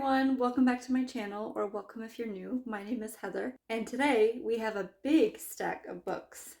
everyone, welcome back to my channel, or welcome if you're new. My name is Heather, and today we have a big stack of books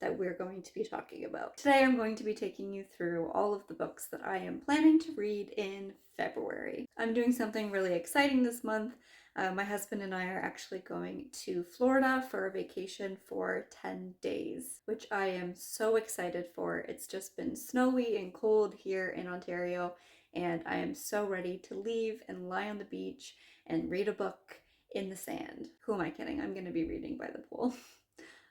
that we're going to be talking about. Today I'm going to be taking you through all of the books that I am planning to read in February. I'm doing something really exciting this month. My husband and I are actually going to Florida for a vacation for 10 days, which I am so excited for. It's just been snowy and cold here in Ontario, and I am so ready to leave and lie on the beach and read a book in the sand. Who am I kidding? I'm going to be reading by the pool.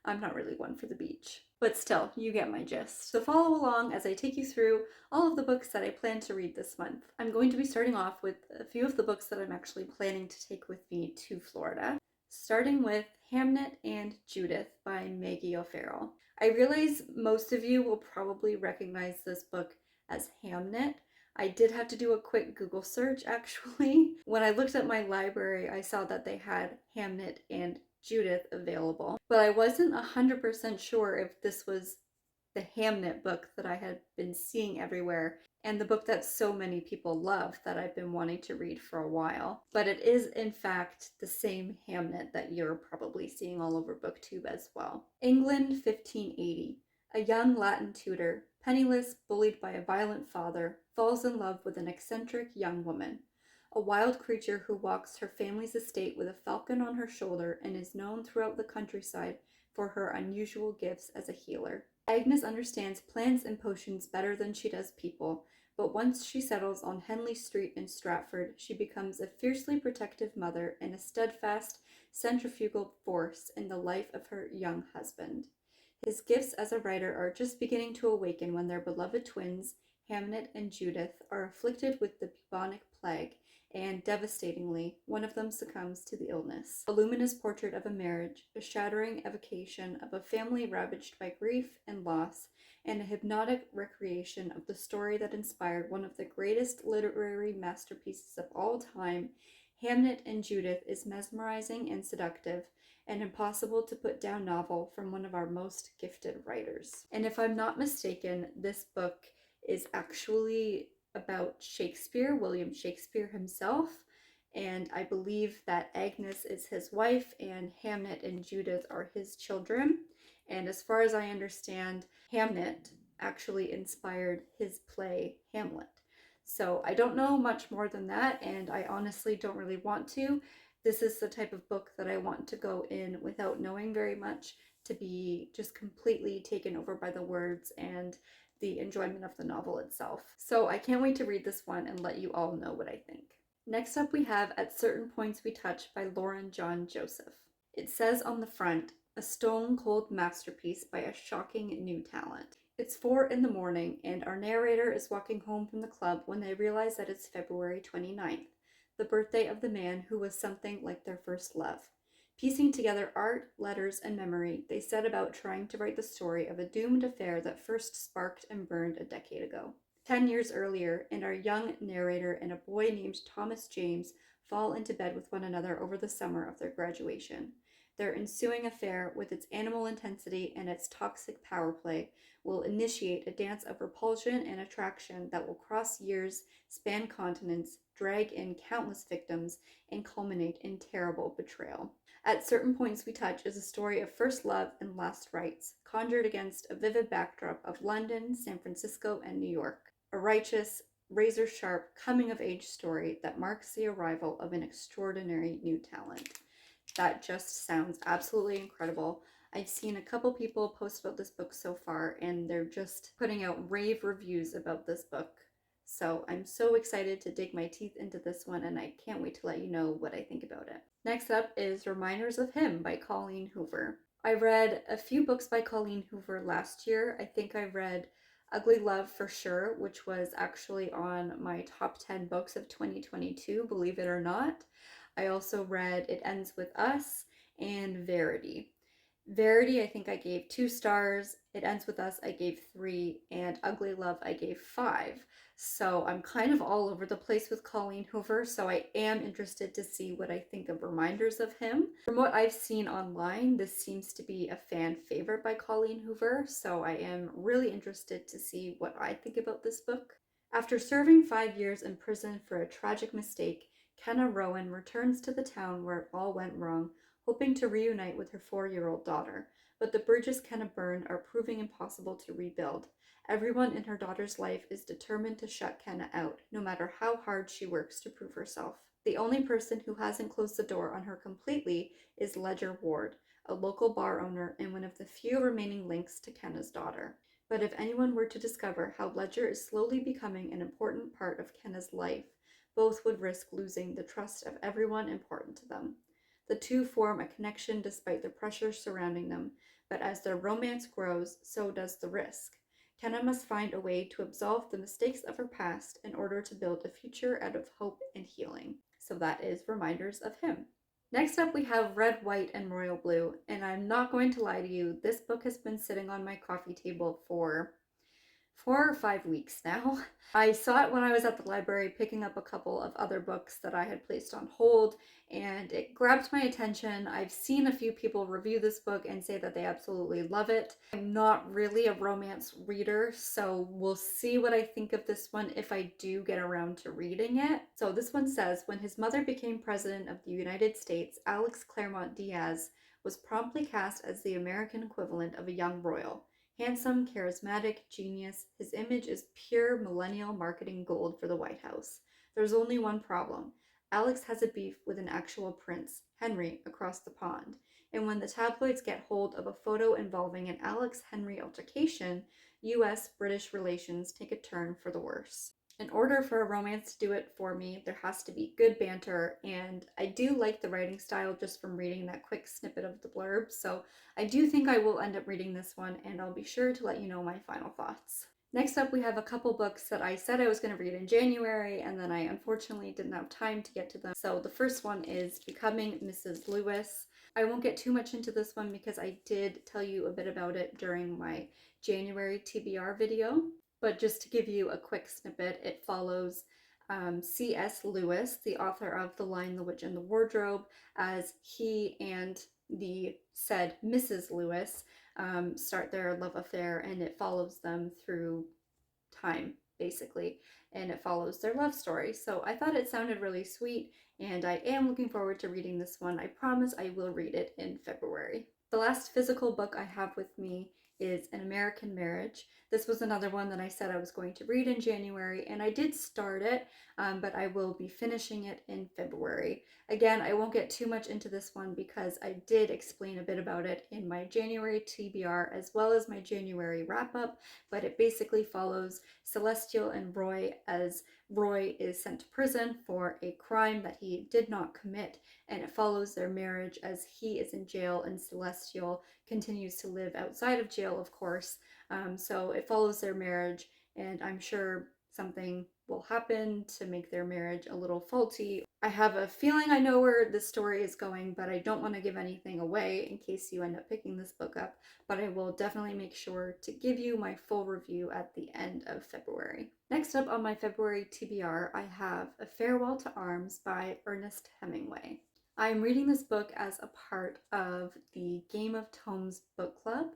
I'm not really one for the beach. But still, you get my gist. So follow along as I take you through all of the books that I plan to read this month. I'm going to be starting off with a few of the books that I'm actually planning to take with me to Florida, starting with Hamnet and Judith by Maggie O'Farrell. I realize most of you will probably recognize this book as Hamnet. I did have to do a quick Google search actually. When I looked at my library, I saw that they had Hamnet and Judith available, but I wasn't 100% sure if this was the Hamnet book that I had been seeing everywhere and the book that so many people love that I've been wanting to read for a while. But it is in fact the same Hamnet that you're probably seeing all over BookTube as well. England 1580. A young Latin tutor, penniless, bullied by a violent father, falls in love with an eccentric young woman, a wild creature who walks her family's estate with a falcon on her shoulder and is known throughout the countryside for her unusual gifts as a healer. Agnes understands plants and potions better than she does people, but once she settles on Henley Street in Stratford, she becomes a fiercely protective mother and a steadfast, centrifugal force in the life of her young husband. His gifts as a writer are just beginning to awaken when their beloved twins, Hamnet and Judith, are afflicted with the bubonic plague, and devastatingly, one of them succumbs to the illness. A luminous portrait of a marriage, a shattering evocation of a family ravaged by grief and loss, and a hypnotic recreation of the story that inspired one of the greatest literary masterpieces of all time, Hamnet and Judith is mesmerizing and seductive, an impossible to put down novel from one of our most gifted writers. And if I'm not mistaken, this book is actually about Shakespeare, William Shakespeare himself, and I believe that Agnes is his wife and Hamnet and Judith are his children. And as far as I understand, Hamnet actually inspired his play Hamlet. So I don't know much more than that, and I honestly don't really want to. This is the type of book that I want to go in without knowing very much, to be just completely taken over by the words and the enjoyment of the novel itself. So I can't wait to read this one and let you all know what I think. Next up we have At Certain Points We Touch by Lauren John Joseph. It says on the front, a stone cold masterpiece by a shocking new talent. It's 4 in the morning and our narrator is walking home from the club when they realize that it's February 29th, the birthday of the man who was something like their first love. Piecing together art, letters, and memory, they set about trying to write the story of a doomed affair that first sparked and burned a decade ago. 10 years earlier, and our young narrator and a boy named Thomas James fall into bed with one another over the summer of their graduation. Their ensuing affair, with its animal intensity and its toxic power play, will initiate a dance of repulsion and attraction that will cross years, span continents, drag in countless victims, and culminate in terrible betrayal. At Certain Points We Touch is a story of first love and last rites, conjured against a vivid backdrop of London, San Francisco, and New York. A righteous, razor-sharp, coming-of-age story that marks the arrival of an extraordinary new talent. That just sounds absolutely incredible. I've seen a couple people post about this book so far, and they're just putting out rave reviews about this book. So I'm so excited to dig my teeth into this one, and I can't wait to let you know what I think about it. Next up is Reminders of Him by Colleen Hoover. I read a few books by Colleen Hoover last year. I think I read Ugly Love for sure, which was actually on my top 10 books of 2022, believe it or not. I also read It Ends With Us and Verity. Verity, I think I gave 2 stars. It Ends With Us, I gave 3. And Ugly Love, I gave 5. So I'm kind of all over the place with Colleen Hoover, so I am interested to see what I think of Reminders of Him. From what I've seen online, this seems to be a fan favorite by Colleen Hoover, so I am really interested to see what I think about this book. After serving 5 years in prison for a tragic mistake, Kenna Rowan returns to the town where it all went wrong, hoping to reunite with her 4-year-old daughter. But the bridges Kenna burned are proving impossible to rebuild. Everyone in her daughter's life is determined to shut Kenna out, no matter how hard she works to prove herself. The only person who hasn't closed the door on her completely is Ledger Ward, a local bar owner and one of the few remaining links to Kenna's daughter. But if anyone were to discover how Ledger is slowly becoming an important part of Kenna's life, both would risk losing the trust of everyone important to them. The two form a connection despite the pressures surrounding them, but as their romance grows, so does the risk. Kenna must find a way to absolve the mistakes of her past in order to build a future out of hope and healing. So that is Reminders of Him. Next up, we have Red, White, and Royal Blue, and I'm not going to lie to you, this book has been sitting on my coffee table for 4 or 5 weeks now. I saw it when I was at the library picking up a couple of other books that I had placed on hold, and it grabbed my attention. I've seen a few people review this book and say that they absolutely love it. I'm not really a romance reader, so we'll see what I think of this one if I do get around to reading it. So this one says, when his mother became president of the United States, Alex Claremont Diaz was promptly cast as the American equivalent of a young royal. Handsome, charismatic, genius, his image is pure millennial marketing gold for the White House. There's only one problem. Alex has a beef with an actual prince, Henry, across the pond. And when the tabloids get hold of a photo involving an Alex-Henry altercation, US-British relations take a turn for the worse. In order for a romance to do it for me, there has to be good banter, and I do like the writing style just from reading that quick snippet of the blurb, so I do think I will end up reading this one, and I'll be sure to let you know my final thoughts. Next up, we have a couple books that I said I was going to read in January, and then I unfortunately didn't have time to get to them. So the first one is Becoming Mrs. Lewis. I won't get too much into this one because I did tell you a bit about it during my January TBR video. But just to give you a quick snippet, it follows C.S. Lewis, the author of The Lion, the Witch, and the Wardrobe, as he and the said Mrs. Lewis start their love affair, and it follows them through time, basically, and it follows their love story. So I thought it sounded really sweet, and I am looking forward to reading this one. I promise I will read it in February. The last physical book I have with me is An American Marriage. This was another one that I said I was going to read in January, and I did start it, but I will be finishing it in February. Again, I won't get too much into this one because I did explain a bit about it in my January TBR as well as my January wrap-up, but it basically follows Celestial and Roy as Roy is sent to prison for a crime that he did not commit, and it follows their marriage as he is in jail and Celestial continues to live outside of jail, of course. So it follows their marriage, and I'm sure something will happen to make their marriage a little faulty. I have a feeling I know where this story is going, but I don't want to give anything away in case you end up picking this book up, but I will definitely make sure to give you my full review at the end of February. Next up on my February TBR, I have A Farewell to Arms by Ernest Hemingway. I'm reading this book as a part of the Game of Tomes book club,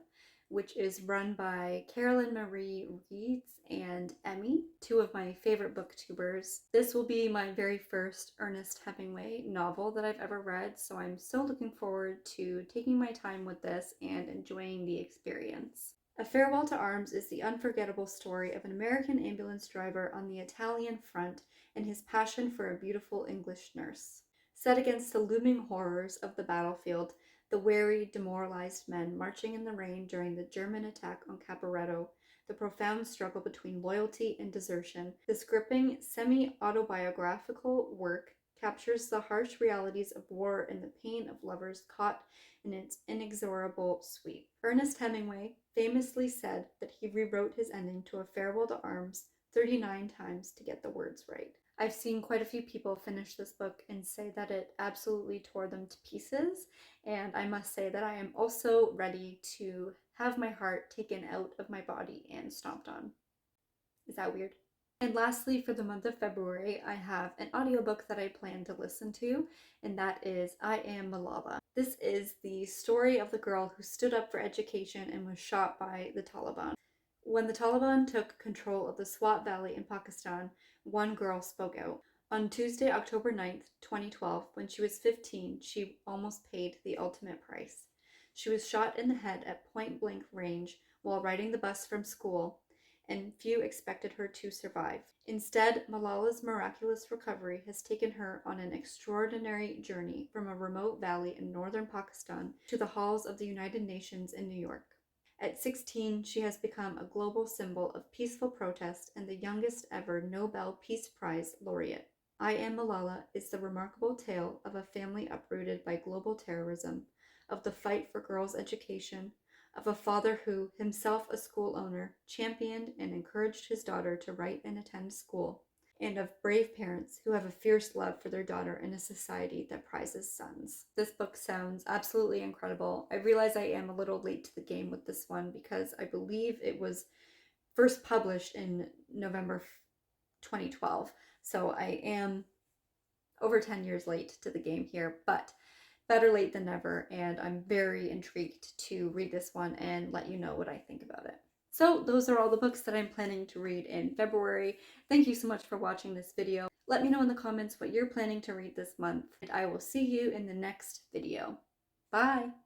which is run by Carolyn Marie Reeds and Emmy, two of my favorite booktubers. This will be my very first Ernest Hemingway novel that I've ever read, so I'm so looking forward to taking my time with this and enjoying the experience. A Farewell to Arms is the unforgettable story of an American ambulance driver on the Italian front and his passion for a beautiful English nurse. Set against the looming horrors of the battlefield, the wary, demoralized men marching in the rain during the German attack on Caporetto, the profound struggle between loyalty and desertion, this gripping, semi-autobiographical work captures the harsh realities of war and the pain of lovers caught in its inexorable sweep. Ernest Hemingway famously said that he rewrote his ending to A Farewell to Arms 39 times to get the words right. I've seen quite a few people finish this book and say that it absolutely tore them to pieces, and I must say that I am also ready to have my heart taken out of my body and stomped on. Is that weird? And lastly, for the month of February, I have an audiobook that I plan to listen to, and that is I Am Malala. This is the story of the girl who stood up for education and was shot by the Taliban. When the Taliban took control of the Swat Valley in Pakistan, one girl spoke out. On Tuesday, October 9th, 2012, when she was 15, she almost paid the ultimate price. She was shot in the head at point-blank range while riding the bus from school, and few expected her to survive. Instead, Malala's miraculous recovery has taken her on an extraordinary journey from a remote valley in northern Pakistan to the halls of the United Nations in New York. At 16, she has become a global symbol of peaceful protest and the youngest ever Nobel Peace Prize laureate. I Am Malala is the remarkable tale of a family uprooted by global terrorism, of the fight for girls' education, of a father who, himself a school owner, championed and encouraged his daughter to write and attend school, and of brave parents who have a fierce love for their daughter in a society that prizes sons. This book sounds absolutely incredible. I realize I am a little late to the game with this one because I believe it was first published in November 2012. So I am over 10 years late to the game here, but better late than never, and I'm very intrigued to read this one and let you know what I think about it. So those are all the books that I'm planning to read in February. Thank you so much for watching this video. Let me know in the comments what you're planning to read this month, and I will see you in the next video. Bye!